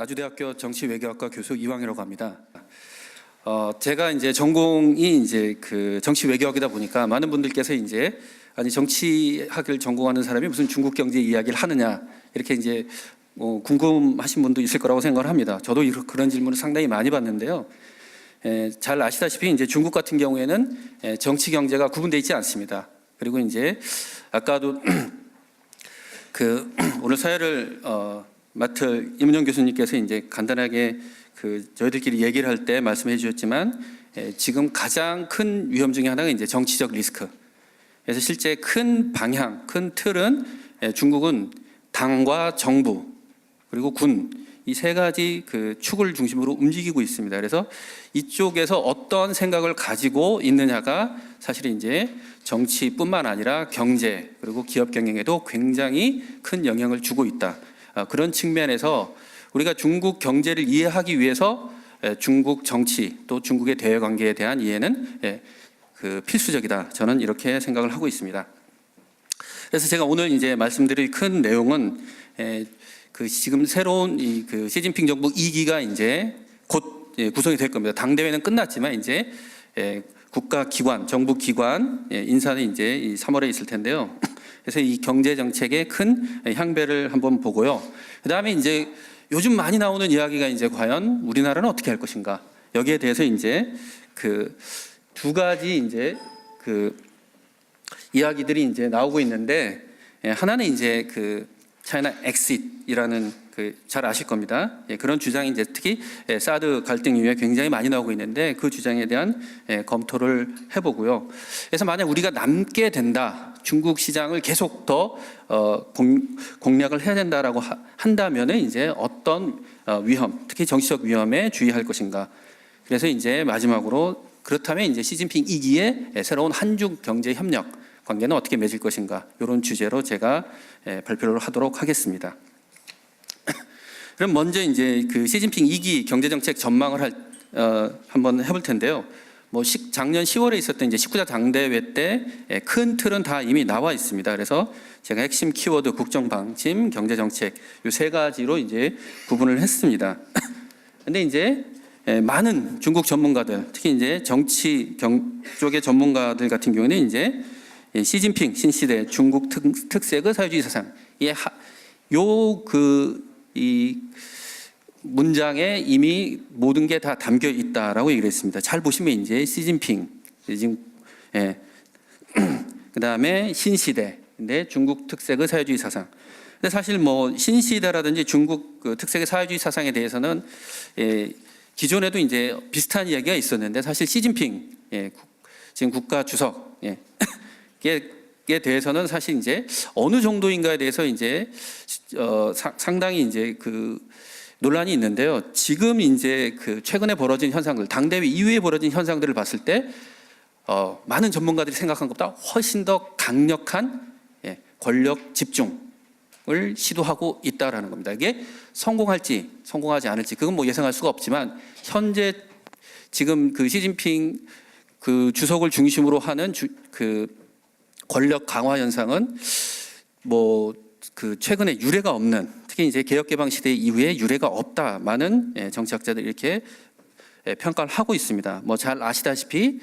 아주대학교 정치외교학과 교수 이왕이라고 합니다. 제가 이제 전공이 이제 그 정치외교학이다 보니까 많은 분들께서 이제 아니 정치학을 전공하는 사람이 무슨 중국 경제 이야기를 하느냐 이렇게 이제 궁금하신 분도 있을 거라고 생각을 합니다. 저도 그런 질문을 상당히 많이 받는데요. 잘 아시다시피 이제 중국 같은 경우에는 정치 경제가 구분되어 있지 않습니다. 그리고 이제 아까도 그 오늘 사회를 맡을 임은영 교수님께서 이제 간단하게 그 저희들끼리 얘기를 할 때 말씀해 주셨지만 지금 가장 큰 위험 중에 하나가 이제 정치적 리스크. 그래서 실제 큰 방향, 큰 틀은 중국은 당과 정부 그리고 군 이 세 가지 그 축을 중심으로 움직이고 있습니다. 그래서 이쪽에서 어떤 생각을 가지고 있느냐가 사실은 이제 정치뿐만 아니라 경제 그리고 기업 경영에도 굉장히 큰 영향을 주고 있다. 그런 측면에서 우리가 중국 경제를 이해하기 위해서 중국 정치 또 중국의 대외 관계에 대한 이해는 그 필수적이다. 저는 이렇게 생각을 하고 있습니다. 그래서 제가 오늘 이제 말씀드릴 큰 내용은 그 지금 새로운 그 시진핑 정부 2기가 이제 곧 구성이 될 겁니다. 당대회는 끝났지만 이제 국가 기관, 정부 기관 인사는 이제 3월에 있을 텐데요. 그래서 이 경제 정책의 큰 향배를 한번 보고요. 그다음에 이제 요즘 많이 나오는 이야기가 이제 과연 우리나라는 어떻게 할 것인가 여기에 대해서 이제 그 두 가지 이제 그 이야기들이 이제 나오고 있는데 하나는 이제 그 차이나 엑싯이라는 그 잘 아실 겁니다. 그런 주장이 이제 특히 사드 갈등 이후에 굉장히 많이 나오고 있는데 그 주장에 대한 검토를 해보고요. 그래서 만약 우리가 남게 된다, 중국 시장을 계속 더 공략을 해야 된다라고 한다면은 이제 어떤 위험, 특히 정치적 위험에 주의할 것인가. 그래서 이제 마지막으로 그렇다면 이제 시진핑 2기의 새로운 한중 경제 협력 관계는 어떻게 맺을 것인가 이런 주제로 제가 발표를 하도록 하겠습니다. 그럼 먼저 이제 그 시진핑 2기 경제정책 전망을 한번 해볼 텐데요. 뭐 작년 10월에 있었던 이제 19자 당대회 때 큰 틀은 다 이미 나와 있습니다. 그래서 제가 핵심 키워드 국정방침, 경제정책 이 세 가지로 이제 구분을 했습니다. 근데 이제 많은 중국 전문가들, 특히 이제 정치 쪽의 전문가들 같은 경우는 이제 시진핑 신시대 중국 특색의 사회주의 사상 이 문장에 이미 모든 게 다 담겨 있다라고 얘기를 했습니다. 잘 보시면 이제 시진핑 지금 그다음에 신시대 근데 중국 특색의 사회주의 사상. 근데 사실 뭐 신시대라든지 중국 그 특색의 사회주의 사상에 대해서는 기존에도 이제 비슷한 이야기가 있었는데 사실 시진핑 지금 국가 주석 에 대해서는 사실 이제 어느 정도인가에 대해서 이제 상당히 이제 그 논란이 있는데요. 지금 이제 그 최근에 벌어진 현상들, 당대회 이후에 벌어진 현상들을 봤을 때 많은 전문가들이 생각한 것보다 훨씬 더 강력한 권력 집중을 시도하고 있다라는 겁니다. 이게 성공할지 성공하지 않을지 그건 뭐 예상할 수가 없지만 현재 지금 그 시진핑 그 주석을 중심으로 하는 그 권력 강화 현상은 뭐 그 최근에 유례가 없는 특히 이제 개혁개방 시대 이후에 유례가 없다 많은 정치학자들이 이렇게 평가를 하고 있습니다. 뭐 잘 아시다시피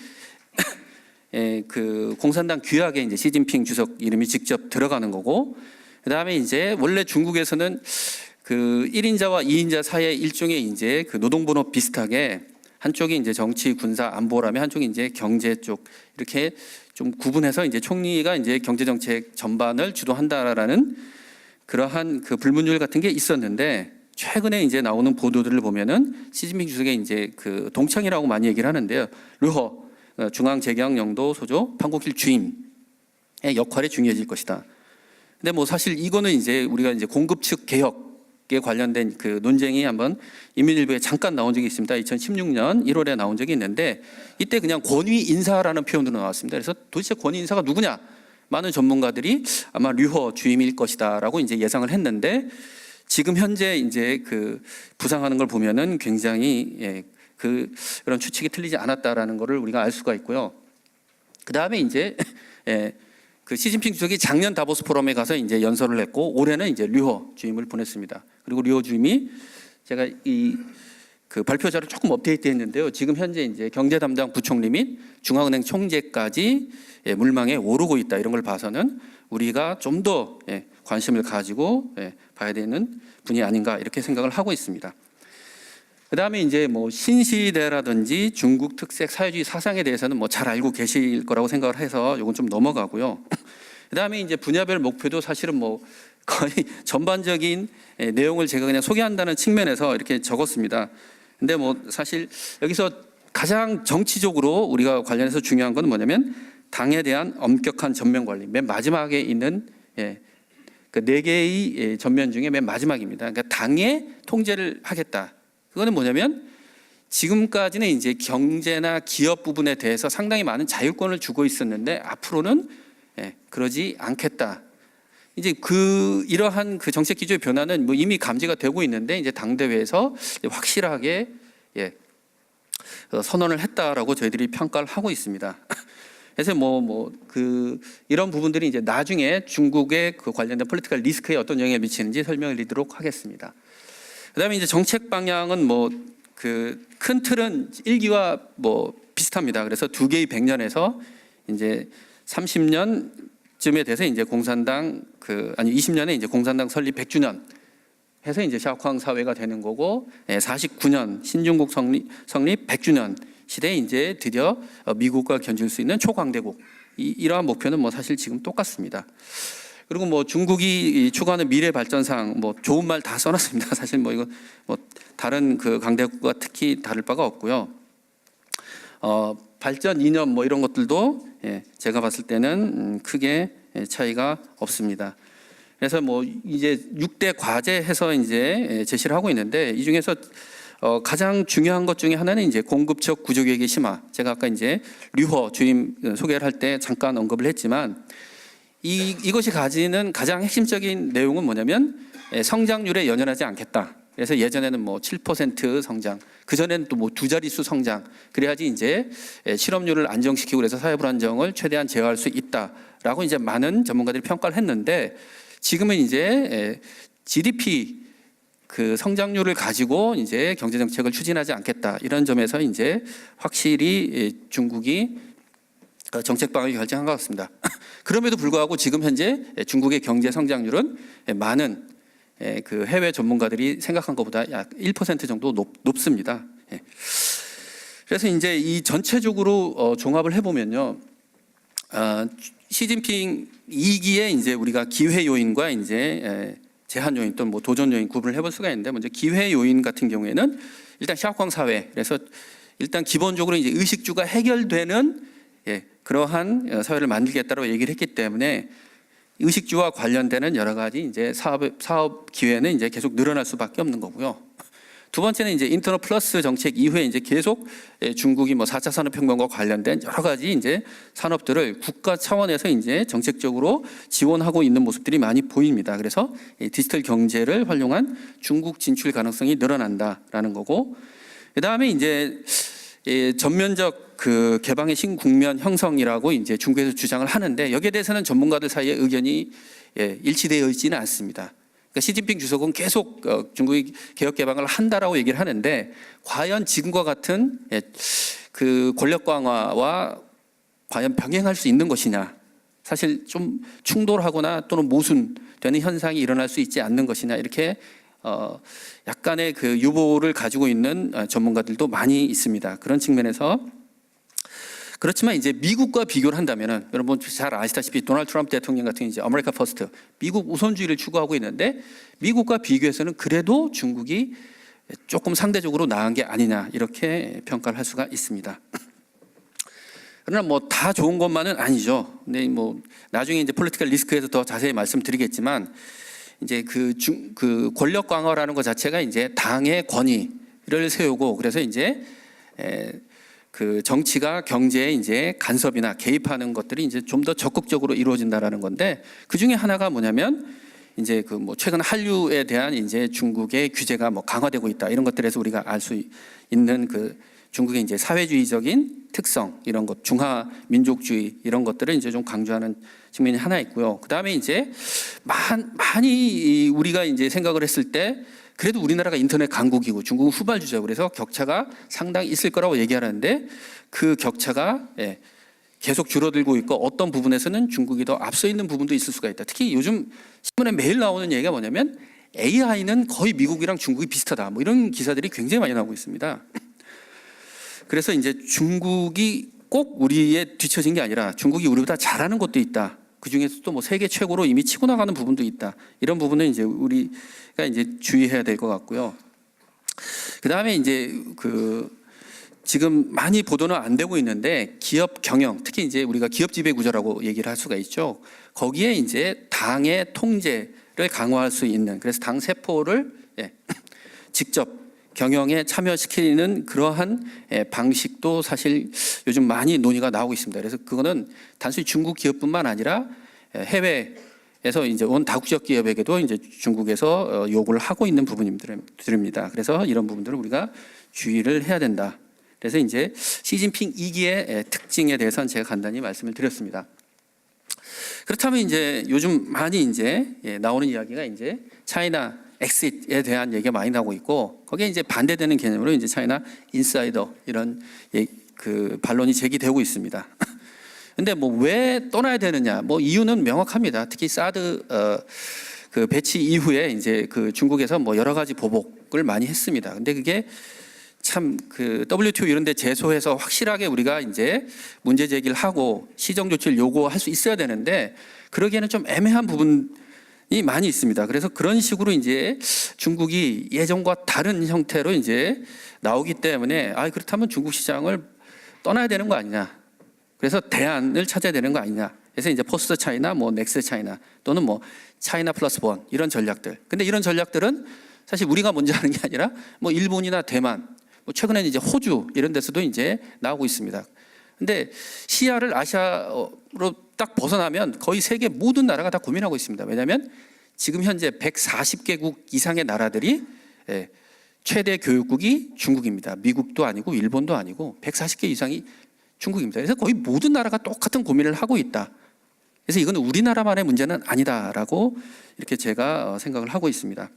그 공산당 규약에 이제 시진핑 주석 이름이 직접 들어가는 거고 그다음에 이제 원래 중국에서는 그 1인자와 2인자 사이의 일종의 이제 그 노동분업 비슷하게 한쪽이 이제 정치, 군사, 안보라면 한쪽이 이제 경제 쪽 이렇게 좀 구분해서 이제 총리가 이제 경제 정책 전반을 주도한다라는 그러한 그 불문율 같은 게 있었는데 최근에 이제 나오는 보도들을 보면은 시진핑 주석의 이제 그 동창이라고 많이 얘기를 하는데요. 르허 중앙재경영도 소조 판국힐 주임의 역할이 중요해질 것이다. 근데 뭐 사실 이거는 이제 우리가 이제 공급 측 개혁에 관련된 그 논쟁이 한번 인민일보에 잠깐 나온 적이 있습니다. 2016년 1월에 나온 적이 있는데 이때 그냥 권위 인사라는 표현으로 나왔습니다. 그래서 도대체 권위 인사가 누구냐? 많은 전문가들이 아마 류허 주임일 것이다라고 이제 예상을 했는데 지금 현재 이제 그 부상하는 걸 보면은 굉장히 그런 추측이 틀리지 않았다라는 것을 우리가 알 수가 있고요. 그 다음에 이제 그 시진핑 주석이 작년 다보스 포럼에 가서 이제 연설을 했고 올해는 이제 류허 주임을 보냈습니다. 그리고 류허 주임이 제가 이 그 발표자를 조금 업데이트했는데요. 지금 현재 이제 경제 담당 부총리 및 중앙은행 총재까지 물망에 오르고 있다. 이런 걸 봐서는 우리가 좀 더 관심을 가지고 봐야 되는 분이 아닌가 이렇게 생각을 하고 있습니다. 그다음에 이제 뭐 신시대라든지 중국 특색 사회주의 사상에 대해서는 뭐 잘 알고 계실 거라고 생각을 해서 이건 좀 넘어가고요. 그다음에 이제 분야별 목표도 사실은 뭐 거의 전반적인 내용을 제가 그냥 소개한다는 측면에서 이렇게 적었습니다. 근데 뭐 사실 여기서 가장 정치적으로 우리가 관련해서 중요한 건 뭐냐면 당에 대한 엄격한 전면 관리. 맨 마지막에 있는 그 4개의 전면 중에 맨 마지막입니다. 그러니까 당의 통제를 하겠다. 그거는 뭐냐면 지금까지는 이제 경제나 기업 부분에 대해서 상당히 많은 자율권을 주고 있었는데 앞으로는 그러지 않겠다. 이제 이러한 그 정책 기조의 변화는 뭐 이미 감지가 되고 있는데 이제 당대회에서 확실하게 선언을 했다라고 저희들이 평가를 하고 있습니다. 그래서 이런 부분들이 이제 나중에 중국의 그 관련된 폴리티컬 리스크에 어떤 영향을 미치는지 설명을 드리도록 하겠습니다. 그다음에 이제 정책 방향은 뭐 그 큰 틀은 1기와 뭐 비슷합니다. 그래서 2개의 100년에서 이제 30년쯤에 돼서 이제 공산당 20년에 이제 공산당 설립 100주년 해서 이제 샤오캉 사회가 되는 거고 49년 신중국 성립 100주년 시대에 이제 드디어 미국과 견줄 수 있는 초강대국 이러한 목표는 뭐 사실 지금 똑같습니다. 그리고 뭐 중국이 추구하는 미래 발전상 뭐 좋은 말 다 써놨습니다. 사실 뭐 이거 뭐 다른 그 강대국과 특히 다를 바가 없고요. 발전 이념 뭐 이런 것들도 제가 봤을 때는 크게 차이가 없습니다. 그래서 뭐 이제 6대 과제 해서 이제 제시를 하고 있는데 이 중에서 가장 중요한 것 중에 하나는 이제 공급적 구조개혁의 심화. 제가 아까 이제 류허 주임 소개를 할 때 잠깐 언급을 했지만 이것이 가지는 가장 핵심적인 내용은 뭐냐면 성장률에 연연하지 않겠다. 그래서 예전에는 뭐 7% 성장, 그 전에는 또 뭐 2자릿수 성장, 그래야지 이제 실업률을 안정시키고 그래서 사회 불안정을 최대한 제어할 수 있다라고 이제 많은 전문가들이 평가를 했는데 지금은 이제 GDP 그 성장률을 가지고 이제 경제 정책을 추진하지 않겠다 이런 점에서 이제 확실히 중국이 정책 방향을 결정한 것 같습니다. 그럼에도 불구하고 지금 현재 중국의 경제 성장률은 많은 그 해외 전문가들이 생각한 것보다 약 1% 정도 높습니다. 그래서 이제 이 전체적으로 종합을 해보면요, 시진핑 2기에 이제 우리가 기회 요인과 이제 제한 요인 또는 뭐 도전 요인 구분을 해볼 수가 있는데 먼저 기회 요인 같은 경우에는 일단 샤오캉 사회, 그래서 일단 기본적으로 이제 의식주가 해결되는 그러한 사회를 만들겠다고 얘기를 했기 때문에 의식주와 관련되는 여러 가지 이제 사업 기회는 이제 계속 늘어날 수밖에 없는 거고요. 두 번째는 이제 인터넷 플러스 정책 이후에 이제 계속 중국이 뭐 4차 산업혁명과 관련된 여러 가지 이제 산업들을 국가 차원에서 이제 정책적으로 지원하고 있는 모습들이 많이 보입니다. 그래서 디지털 경제를 활용한 중국 진출 가능성이 늘어난다라는 거고, 그 다음에 이제 전면적 그 개방의 신국면 형성이라고 이제 중국에서 주장을 하는데 여기에 대해서는 전문가들 사이에 의견이 일치되어 있지는 않습니다. 그러니까 시진핑 주석은 계속 중국이 개혁 개방을 한다라고 얘기를 하는데 과연 지금과 같은 그 권력 강화와 과연 병행할 수 있는 것이냐, 사실 좀 충돌하거나 또는 모순되는 현상이 일어날 수 있지 않는 것이냐, 이렇게 약간의 그 유보를 가지고 있는 전문가들도 많이 있습니다. 그런 측면에서 그렇지만 이제 미국과 비교를 한다면은 여러분 잘 아시다시피 도널드 트럼프 대통령 같은 이제 아메리카 퍼스트, 미국 우선주의를 추구하고 있는데 미국과 비교해서는 그래도 중국이 조금 상대적으로 나은 게 아니냐 이렇게 평가를 할 수가 있습니다. 그러나 뭐 다 좋은 것만은 아니죠. 근데 뭐 나중에 이제 폴리티컬 리스크에서 더 자세히 말씀드리겠지만 이제 그 권력 강화라는 것 자체가 이제 당의 권위를 세우고 그래서 이제 그 정치가 경제에 이제 간섭이나 개입하는 것들이 이제 좀 더 적극적으로 이루어진다라는 건데 그 중에 하나가 뭐냐면 이제 그 뭐 최근 한류에 대한 이제 중국의 규제가 뭐 강화되고 있다 이런 것들에서 우리가 알 수 있는 그 중국의 이제 사회주의적인 특성 이런 것, 중화 민족주의 이런 것들을 이제 좀 강조하는 측면이 하나 있고요. 그 다음에 이제 많이 우리가 이제 생각을 했을 때 그래도 우리나라가 인터넷 강국이고 중국은 후발주자고 그래서 격차가 상당히 있을 거라고 얘기하는데 그 격차가 계속 줄어들고 있고 어떤 부분에서는 중국이 더 앞서 있는 부분도 있을 수가 있다. 특히 요즘 신문에 매일 나오는 얘기가 뭐냐면 AI는 거의 미국이랑 중국이 비슷하다. 뭐 이런 기사들이 굉장히 많이 나오고 있습니다. 그래서 이제 중국이 꼭 우리에 뒤처진 게 아니라 중국이 우리보다 잘하는 것도 있다. 그 중에서도 뭐 세계 최고로 이미 치고 나가는 부분도 있다. 이런 부분은 이제 우리가 이제 주의해야 될 것 같고요. 그 다음에 이제 지금 많이 보도는 안 되고 있는데 기업 경영, 특히 이제 우리가 기업 지배 구조라고 얘기를 할 수가 있죠. 거기에 이제 당의 통제를 강화할 수 있는, 그래서 당 세포를 직접 경영에 참여시키는 그러한 방식도 사실 요즘 많이 논의가 나오고 있습니다. 그래서 그거는 단순히 중국 기업뿐만 아니라 해외에서 이제 온 다국적 기업에게도 이제 중국에서 요구를 하고 있는 부분입니다. 그래서 이런 부분들을 우리가 주의를 해야 된다. 그래서 이제 시진핑 2기의 특징에 대해서는 제가 간단히 말씀을 드렸습니다. 그렇다면 이제 요즘 많이 이제 나오는 이야기가 이제 차이나 엑싯에 대한 얘기가 많이 나오고 있고 거기에 이제 반대되는 개념으로 이제 차이나 인사이더 이런 그 반론이 제기되고 있습니다. 근데 뭐 왜 떠나야 되느냐? 뭐 이유는 명확합니다. 특히 사드 그 배치 이후에 이제 그 중국에서 뭐 여러 가지 보복을 많이 했습니다. 근데 그게 참 그 WTO 이런 데 제소해서 확실하게 우리가 이제 문제 제기를 하고 시정 조치를 요구할 수 있어야 되는데 그러기에는 좀 애매한 부분이 많이 있습니다. 그래서 그런 식으로 이제 중국이 예전과 다른 형태로 이제 나오기 때문에 그렇다면 중국 시장을 떠나야 되는 거 아니냐. 그래서 대안을 찾아야 되는 거 아니냐. 그래서 이제 포스트 차이나 뭐 넥스트 차이나 또는 뭐 차이나 플러스 원 이런 전략들. 근데 이런 전략들은 사실 우리가 먼저 하는 게 아니라 뭐 일본이나 대만 최근에는 이제 호주 이런 데서도 이제 나오고 있습니다. 근데 시야를 아시아로 딱 벗어나면 거의 세계 모든 나라가 다 고민하고 있습니다. 왜냐하면 지금 현재 140개국 이상의 나라들이 최대 교육국이 중국입니다. 미국도 아니고 일본도 아니고 140개 이상이 중국입니다. 그래서 거의 모든 나라가 똑같은 고민을 하고 있다. 그래서 이건 우리나라만의 문제는 아니다라고 이렇게 제가 생각을 하고 있습니다.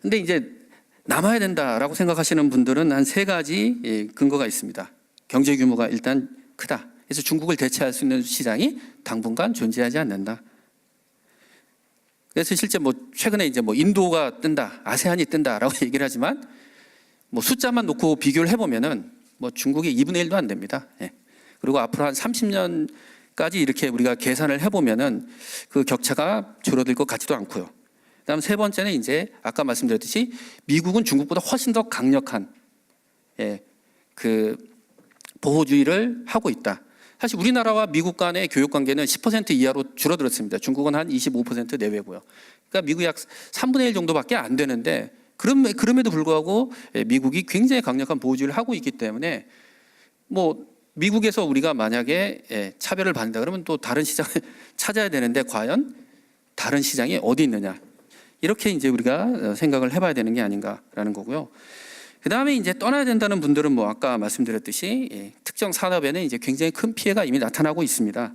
근데 이제 남아야 된다라고 생각하시는 분들은 한 세 가지 근거가 있습니다. 경제 규모가 일단 크다. 그래서 중국을 대체할 수 있는 시장이 당분간 존재하지 않는다. 그래서 실제 뭐 최근에 이제 뭐 인도가 뜬다, 아세안이 뜬다라고 얘기를 하지만 뭐 숫자만 놓고 비교를 해보면은 뭐 중국의 2분의 1도 안 됩니다. 그리고 앞으로 한 30년까지 이렇게 우리가 계산을 해보면은 그 격차가 줄어들 것 같지도 않고요. 그다음 세 번째는 이제 아까 말씀드렸듯이 미국은 중국보다 훨씬 더 강력한 그 보호주의를 하고 있다. 사실 우리나라와 미국 간의 교육 관계는 10% 이하로 줄어들었습니다. 중국은 한 25% 내외고요. 그러니까 미국이 약 3분의 1 정도밖에 안 되는데 그럼에도 불구하고 미국이 굉장히 강력한 보호주의를 하고 있기 때문에 뭐 미국에서 우리가 만약에 차별을 받는다 그러면 또 다른 시장을 찾아야 되는데 과연 다른 시장이 어디 있느냐. 이렇게 이제 우리가 생각을 해봐야 되는 게 아닌가라는 거고요. 그 다음에 이제 떠나야 된다는 분들은 뭐 아까 말씀드렸듯이 특정 산업에는 이제 굉장히 큰 피해가 이미 나타나고 있습니다.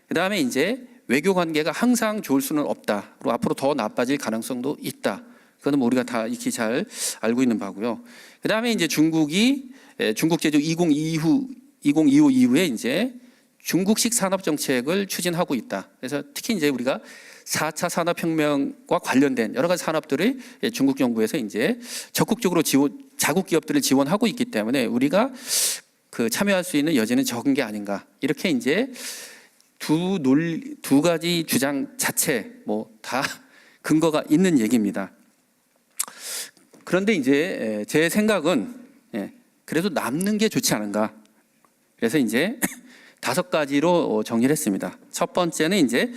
그 다음에 이제 외교 관계가 항상 좋을 수는 없다. 그리고 앞으로 더 나빠질 가능성도 있다. 그거는 뭐 우리가 다 익히 잘 알고 있는 바고요. 그 다음에 이제 중국이 중국 제조 2025 이후에 이제 중국식 산업 정책을 추진하고 있다. 그래서 특히 이제 우리가 4차 산업혁명과 관련된 여러 가지 산업들을 중국 정부에서 이제 적극적으로 자국 기업들을 지원하고 있기 때문에 우리가 그 참여할 수 있는 여지는 적은 게 아닌가. 이렇게 이제 두 가지 주장 자체 뭐 다 근거가 있는 얘기입니다. 그런데 이제 제 생각은 그래도 남는 게 좋지 않은가. 그래서 이제 5가지로 정리를 했습니다. 첫 번째는 이제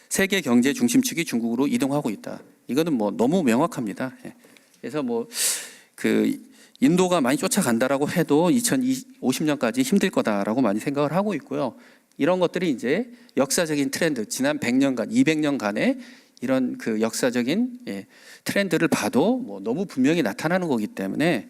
세계 경제 중심축이 중국으로 이동하고 있다. 이거는 뭐 너무 명확합니다. 그래서 뭐 그 인도가 많이 쫓아간다라고 해도 2050년까지 힘들 거다라고 많이 생각을 하고 있고요. 이런 것들이 이제 역사적인 트렌드, 지난 100년간, 200년간의 이런 그 역사적인 트렌드를 봐도 뭐 너무 분명히 나타나는 거기 때문에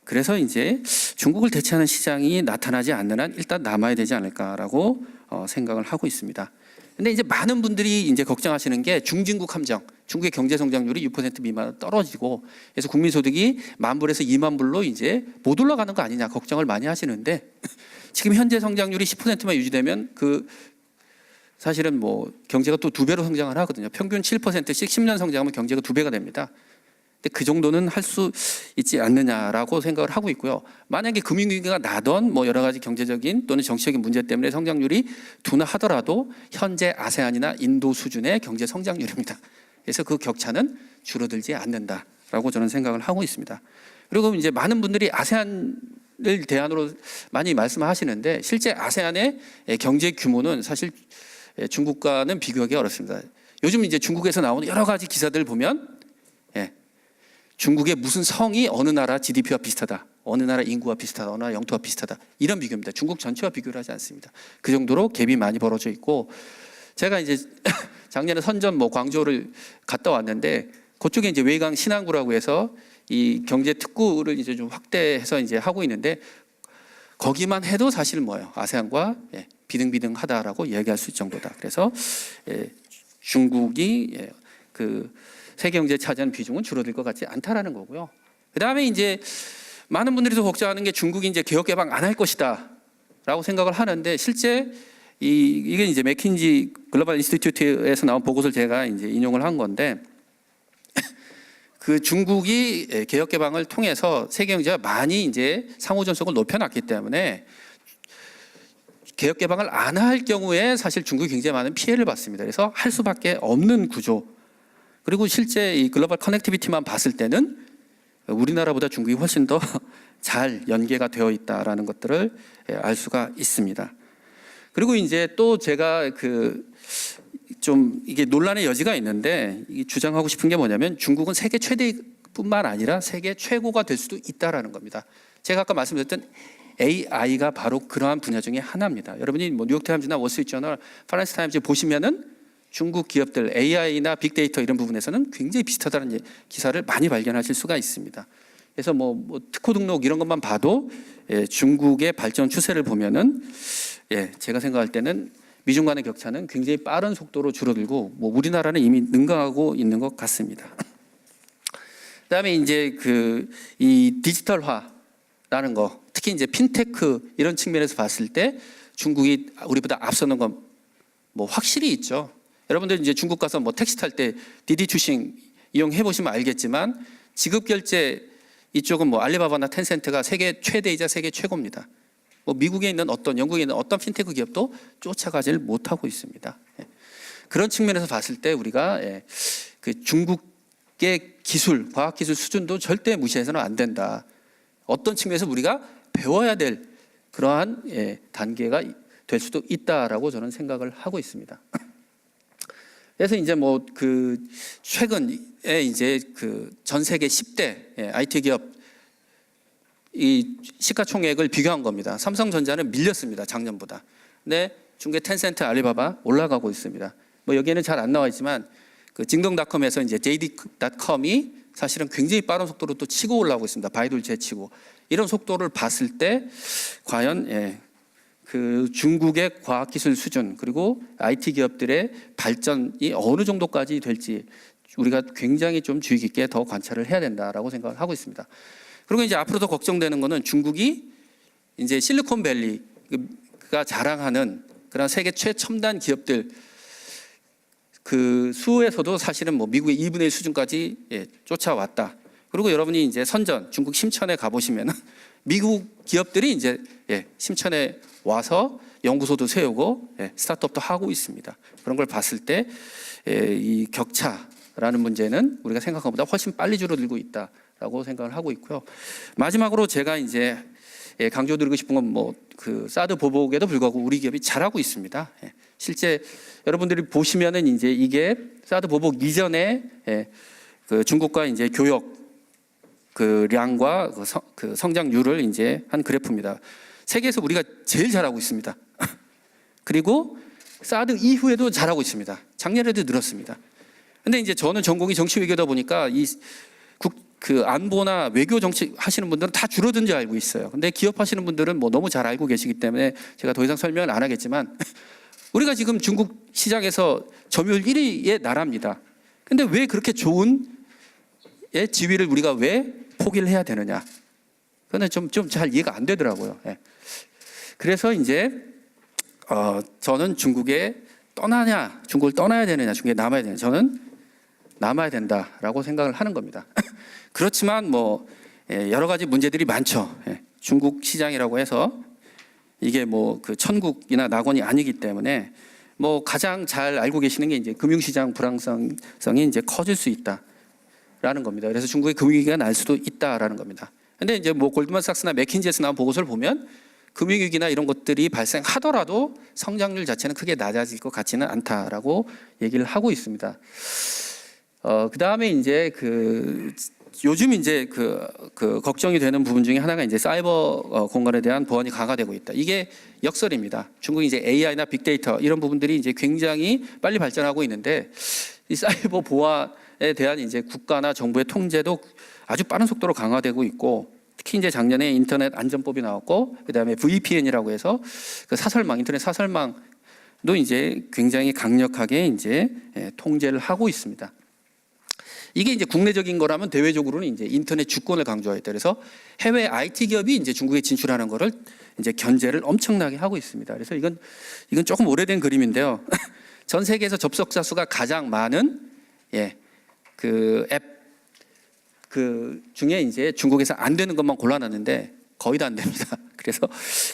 그래서 이제 중국을 대체하는 시장이 나타나지 않는 한 일단 남아야 되지 않을까라고 생각을 하고 있습니다. 근데 이제 많은 분들이 이제 걱정하시는 게 중진국 함정, 중국의 경제 성장률이 6% 미만으로 떨어지고, 그래서 국민 소득이 10,000불에서 20,000불로 이제 못 올라가는 거 아니냐 걱정을 많이 하시는데, 지금 현재 성장률이 10%만 유지되면 사실은 뭐 경제가 또 2배로 성장을 하거든요. 평균 7%씩 10년 성장하면 경제가 2배가 됩니다. 근데 그 정도는 할 수 있지 않느냐라고 생각을 하고 있고요. 만약에 금융위기가 나던 뭐 여러 가지 경제적인 또는 정치적인 문제 때문에 성장률이 둔화하더라도 현재 아세안이나 인도 수준의 경제 성장률입니다. 그래서 그 격차는 줄어들지 않는다라고 저는 생각을 하고 있습니다. 그리고 이제 많은 분들이 아세안을 대안으로 많이 말씀하시는데, 실제 아세안의 경제 규모는 사실 중국과는 비교하기 어렵습니다. 요즘 이제 중국에서 나오는 여러 가지 기사들 보면 중국의 무슨 성이 어느 나라 GDP와 비슷하다, 어느 나라 인구와 비슷하다, 어느 나라 영토와 비슷하다, 이런 비교입니다. 중국 전체와 비교를 하지 않습니다. 그 정도로 갭이 많이 벌어져 있고, 제가 이제 작년에 선전 광저우를 갔다 왔는데, 그쪽에 이제 웨이강 신안구라고 해서 이 경제 특구를 이제 좀 확대해서 이제 하고 있는데, 거기만 해도 사실 아세안과 비등비등하다라고 이야기할 수 있을 정도다. 그래서 중국이 그 세계 경제에 차지하는 비중은 줄어들 것 같지 않다라는 거고요. 그다음에 이제 많은 분들이 더 걱정하는 게 중국이 이제 개혁 개방 안 할 것이다라고 생각을 하는데, 실제 이게 이제 맥킨지 글로벌 인스티튜트에서 나온 보고서를 제가 이제 인용을 한 건데, 그 중국이 개혁 개방을 통해서 세계 경제가 많이 이제 상호 전속을 높여놨기 때문에 개혁 개방을 안 할 경우에 사실 중국이 굉장히 많은 피해를 받습니다. 그래서 할 수밖에 없는 구조. 그리고 실제 이 글로벌 커넥티비티만 봤을 때는 우리나라보다 중국이 훨씬 더 잘 연계가 되어 있다라는 것들을 알 수가 있습니다. 그리고 이제 또 제가 좀 이게 논란의 여지가 있는데, 주장하고 싶은 게 뭐냐면, 중국은 세계 최대뿐만 아니라 세계 최고가 될 수도 있다라는 겁니다. 제가 아까 말씀드렸던 AI가 바로 그러한 분야 중에 하나입니다. 여러분이 뭐 뉴욕타임즈나 월스트리트저널, 파이낸스타임즈 보시면은 중국 기업들 AI나 빅데이터 이런 부분에서는 굉장히 비슷하다는 기사를 많이 발견하실 수가 있습니다. 그래서 뭐 특허 등록 이런 것만 봐도 중국의 발전 추세를 보면은 제가 생각할 때는 미중 간의 격차는 굉장히 빠른 속도로 줄어들고, 뭐 우리나라는 이미 능가하고 있는 것 같습니다. 그다음에 이제 이 디지털화라는 거, 특히 이제 핀테크 이런 측면에서 봤을 때 중국이 우리보다 앞서는 건 뭐 확실히 있죠. 여러분들 이제 중국 가서 뭐 택시 탈 때 디디 추싱 이용해 보시면 알겠지만, 지급 결제 이쪽은 뭐 알리바바나 텐센트가 세계 최대이자 세계 최고입니다. 뭐 미국에 있는 영국에 있는 어떤 핀테크 기업도 쫓아가지를 못하고 있습니다. 그런 측면에서 봤을 때 우리가 그 중국의 과학기술 수준도 절대 무시해서는 안 된다. 어떤 측면에서 우리가 배워야 될 그러한 단계가 될 수도 있다라고 저는 생각을 하고 있습니다. 그래서 이제 최근에 이제 전 세계 10대 IT 기업 이 시가총액을 비교한 겁니다. 삼성전자는 밀렸습니다, 작년보다. 근데 중국의 텐센트, 알리바바 올라가고 있습니다. 뭐 여기에는 잘 안 나와 있지만 징동닷컴에서 이제 JD.com이 사실은 굉장히 빠른 속도로 또 치고 올라오고 있습니다. 바이두를 제치고. 이런 속도를 봤을 때 과연 중국의 과학기술 수준, 그리고 IT 기업들의 발전이 어느 정도까지 될지 우리가 굉장히 좀 주의 깊게 더 관찰을 해야 된다라고 생각을 하고 있습니다. 그리고 이제 앞으로 더 걱정되는 거는, 중국이 이제 실리콘밸리가 자랑하는 그런 세계 최첨단 기업들 수에서도 사실은 뭐 미국의 2분의 1 수준까지 쫓아왔다. 그리고 여러분이 이제 중국 심천에 가보시면은 미국 기업들이 이제 심천에 와서 연구소도 세우고 스타트업도 하고 있습니다. 그런 걸 봤을 때 이 격차라는 문제는 우리가 생각한 것보다 훨씬 빨리 줄어들고 있다라고 생각을 하고 있고요. 마지막으로 제가 이제 강조드리고 싶은 건 사드 보복에도 불구하고 우리 기업이 잘하고 있습니다. 실제 여러분들이 보시면은 이제 이게 사드 보복 이전에 중국과 이제 교역 량과 성장률을 이제 한 그래프입니다. 세계에서 우리가 제일 잘하고 있습니다. 그리고 사드 이후에도 잘하고 있습니다. 작년에도 늘었습니다. 근데 이제 저는 전공이 정치 외교다 보니까 안보나 외교 정치 하시는 분들은 다 줄어든 줄 알고 있어요. 근데 기업 하시는 분들은 뭐 너무 잘 알고 계시기 때문에 제가 더 이상 설명을 안 하겠지만, 우리가 지금 중국 시장에서 점유율 1위의 나라입니다. 근데 왜 그렇게 좋은 지위를 우리가 왜 포기를 해야 되느냐? 그거는 좀 잘 이해가 안 되더라고요. 예. 그래서 이제 저는 중국을 떠나야 되느냐, 중국에 남아야 되느냐? 저는 남아야 된다라고 생각을 하는 겁니다. 그렇지만 뭐 여러 가지 문제들이 많죠. 중국 시장이라고 해서 이게 뭐 그 천국이나 낙원이 아니기 때문에 뭐 가장 잘 알고 계시는 게 이제 금융시장 불안정성이 이제 커질 수 있다라는 겁니다. 그래서 중국의 금융위기가 날 수도 있다라는 겁니다. 근데 이제 뭐 골드만삭스나 맥킨지에서 나온 보고서를 보면 금융위기나 이런 것들이 발생하더라도 성장률 자체는 크게 낮아질 것 같지는 않다라고 얘기를 하고 있습니다. 그 다음에 이제 요즘 이제 걱정이 되는 부분 중에 하나가 이제 사이버 공간에 대한 보안이 강화되고 있다. 이게 역설입니다. 중국이 이제 AI나 빅데이터 이런 부분들이 이제 굉장히 빨리 발전하고 있는데 이 사이버 보안에 대한 이제 국가나 정부의 통제도 아주 빠른 속도로 강화되고 있고, 특히 이제 작년에 인터넷 안전법이 나왔고, 그다음에 VPN이라고 해서 그 인터넷 사설망도 이제 굉장히 강력하게 이제 통제를 하고 있습니다. 이게 이제 국내적인 거라면 대외적으로는 이제 인터넷 주권을 강조하겠다. 그래서 해외 IT 기업이 이제 중국에 진출하는 거를 이제 견제를 엄청나게 하고 있습니다. 그래서 이건 조금 오래된 그림인데요. 전 세계에서 접속자 수가 가장 많은 그 앱 중에 이제 중국에서 안 되는 것만 골라놨는데 거의 다 안 됩니다. 그래서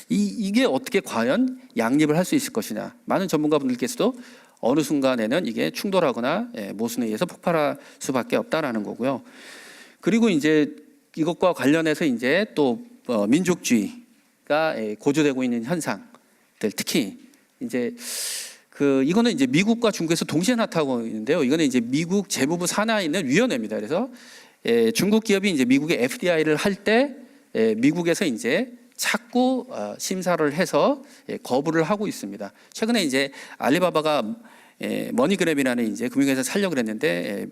이게 어떻게 과연 양립을 할 수 있을 것이냐. 많은 전문가분들께서도 어느 순간에는 이게 충돌하거나 모순에 의해서 폭발할 수밖에 없다라는 거고요. 그리고 이제 이것과 관련해서 이제 또 민족주의가 고조되고 있는 현상들, 특히 이제 이거는 이제 미국과 중국에서 동시에 나타나고 있는데요. 이거는 이제 미국 재무부 산하에 있는 위원회입니다. 그래서 중국 기업이 이제 미국의 FDI를 할 때 미국에서 이제 자꾸 심사를 해서 거부를 하고 있습니다. 최근에 이제 알리바바가 머니그램이라는 이제 금융회사 살려고 그랬는데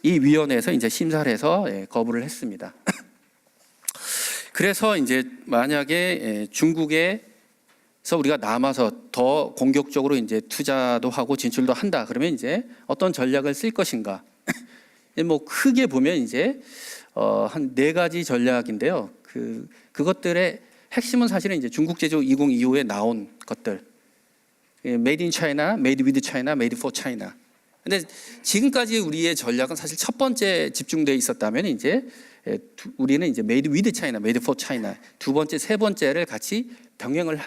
이 위원회에서 이제 심사를 해서 거부를 했습니다. 그래서 이제 만약에 중국에서 우리가 남아서 더 공격적으로 이제 투자도 하고 진출도 한다, 그러면 이제 어떤 전략을 쓸 것인가? 뭐 크게 보면 이제 한 4가지 전략인데요. 그것들의 핵심은 사실은 이제 중국 제조 2025에 나온 것들, Made in China, Made with China, Made for China. 근데 지금까지 우리의 전략은 사실 첫 번째 집중돼 있었다면 이제 우리는 이제 Made with China, Made for China, 두 번째, 세 번째를 같이 병행을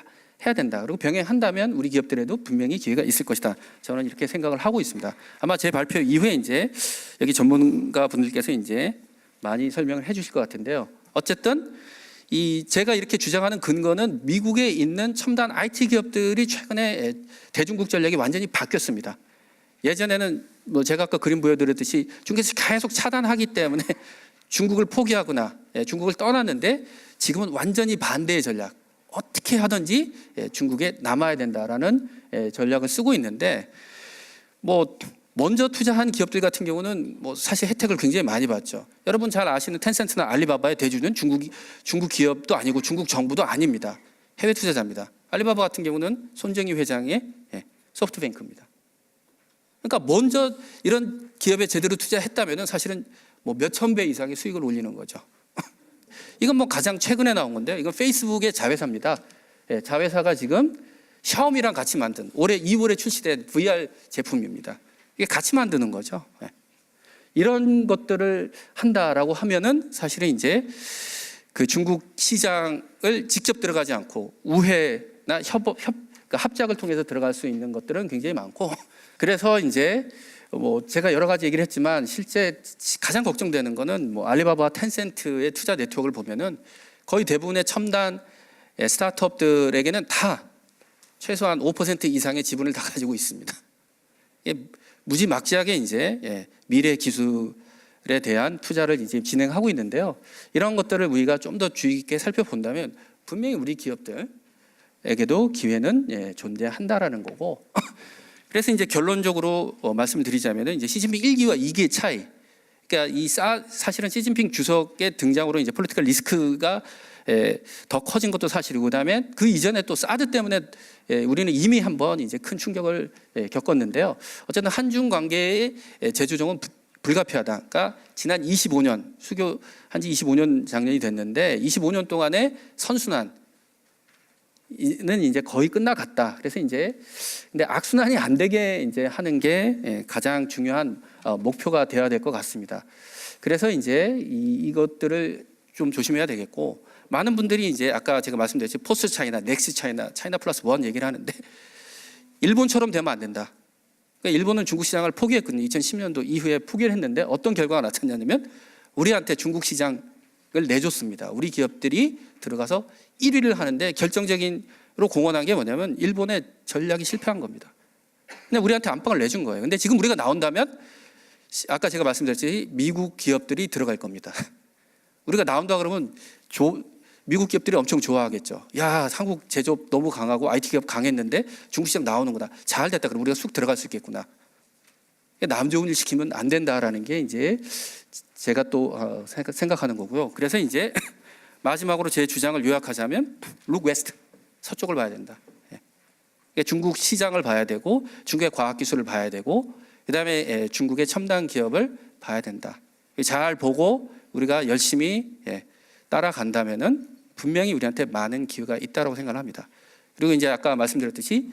해야 된다. 그리고 병행한다면 우리 기업들에도 분명히 기회가 있을 것이다. 저는 이렇게 생각을 하고 있습니다. 아마 제 발표 이후에 이제 여기 전문가 분들께서 이제 많이 설명을 해주실 것 같은데요. 어쨌든 제가 이렇게 주장하는 근거는 미국에 있는 첨단 IT 기업들이 최근에 대중국 전략이 완전히 바뀌었습니다. 예전에는 뭐 제가 아까 그림 보여드렸듯이 중국에서 계속 차단하기 때문에 중국을 포기하거나 중국을 떠났는데 지금은 완전히 반대의 전략. 어떻게 하든지 중국에 남아야 된다라는 전략을 쓰고 있는데, 뭐 먼저 투자한 기업들 같은 경우는 뭐 사실 혜택을 굉장히 많이 받죠. 여러분 잘 아시는 텐센트나 알리바바의 대주주는 중국 기업도 아니고 중국 정부도 아닙니다. 해외 투자자입니다. 알리바바 같은 경우는 손정희 회장의 소프트뱅크입니다. 그러니까 먼저 이런 기업에 제대로 투자했다면 사실은 뭐 몇천 배 이상의 수익을 올리는 거죠. 이건 뭐 가장 최근에 나온 건데요. 이건 페이스북의 자회사입니다. 자회사가 지금 샤오미랑 같이 만든 올해 2월에 출시된 VR 제품입니다. 이게 같이 만드는 거죠. 이런 것들을 한다라고 하면은 사실은 이제 그 중국 시장을 직접 들어가지 않고 우회나 합작을 통해서 들어갈 수 있는 것들은 굉장히 많고, 그래서 이제 뭐 제가 여러 가지 얘기를 했지만 실제 가장 걱정되는 거는 뭐 알리바바와 텐센트의 투자 네트워크를 보면은 거의 대부분의 첨단 스타트업들에게는 다 최소한 5% 이상의 지분을 다 가지고 있습니다. 이게 무지막지하게 이제 미래 기술에 대한 투자를 이제 진행하고 있는데요. 이런 것들을 우리가 좀 더 주의 깊게 살펴본다면 분명히 우리 기업들에게도 기회는 존재한다라는 거고. 그래서 이제 결론적으로 말씀드리자면은 이제 시진핑 1기와 2기의 차이. 그러니까 사실은 시진핑 주석의 등장으로 이제 폴리티컬 리스크가 더 커진 것도 사실이고, 그다음에 그 이전에 또 사드 때문에 우리는 이미 한번 이제 큰 충격을 겪었는데요. 어쨌든 한중 관계의 재조정은 불가피하다. 그러니까 지난 25년 수교한 지 25년 작년이 됐는데 25년 동안의 선순환 는 이제 거의 끝나갔다. 그래서 이제 근데 악순환이 안 되게 이제 하는 게 가장 중요한 목표가 되어야 될 것 같습니다. 그래서 이제 이것들을 좀 조심해야 되겠고, 많은 분들이 이제 아까 제가 말씀드렸지 포스트 차이나, 넥스 차이나, 차이나 플러스 원 얘기를 하는데 일본처럼 되면 안 된다. 그러니까 일본은 중국 시장을 포기했거든요. 2010년도 이후에 포기를 했는데 어떤 결과가 나타났냐면 우리한테 중국 시장을 내줬습니다. 우리 기업들이 들어가서 1위를 하는데 결정적인로 공헌한 게 뭐냐면 일본의 전략이 실패한 겁니다. 근데 우리한테 안방을 내준 거예요. 근데 지금 우리가 나온다면 아까 제가 말씀드렸지 미국 기업들이 들어갈 겁니다. 우리가 나온다 그러면 미국 기업들이 엄청 좋아하겠죠. 야, 한국 제조업 너무 강하고 IT 기업 강했는데 중국 시장 나오는구나. 잘 됐다. 그럼 우리가 쑥 들어갈 수 있겠구나. 남 좋은 일 시키면 안 된다라는 게 이제 제가 또 생각하는 거고요. 그래서 이제 마지막으로 제 주장을 요약하자면 look west, 서쪽을 봐야 된다. 중국 시장을 봐야 되고 중국의 과학기술을 봐야 되고 그다음에 중국의 첨단 기업을 봐야 된다. 잘 보고 우리가 열심히 따라간다면은 분명히 우리한테 많은 기회가 있다고 생각을 합니다. 그리고 이제 아까 말씀드렸듯이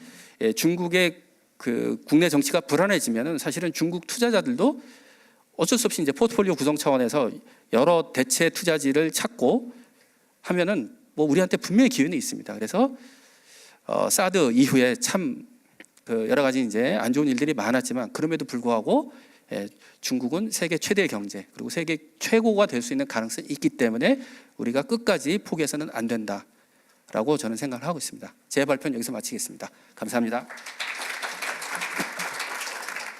중국의 그 국내 정치가 불안해지면은 사실은 중국 투자자들도 어쩔 수 없이 이제 포트폴리오 구성 차원에서 여러 대체 투자지를 찾고 하면은 뭐 우리한테 분명히 기회는 있습니다. 그래서 사드 이후에 참 여러 가지 이제 안 좋은 일들이 많았지만 그럼에도 불구하고 중국은 세계 최대 경제 그리고 세계 최고가 될 수 있는 가능성이 있기 때문에 우리가 끝까지 포기해서는 안 된다라고 저는 생각을 하고 있습니다. 제 발표는 여기서 마치겠습니다. 감사합니다.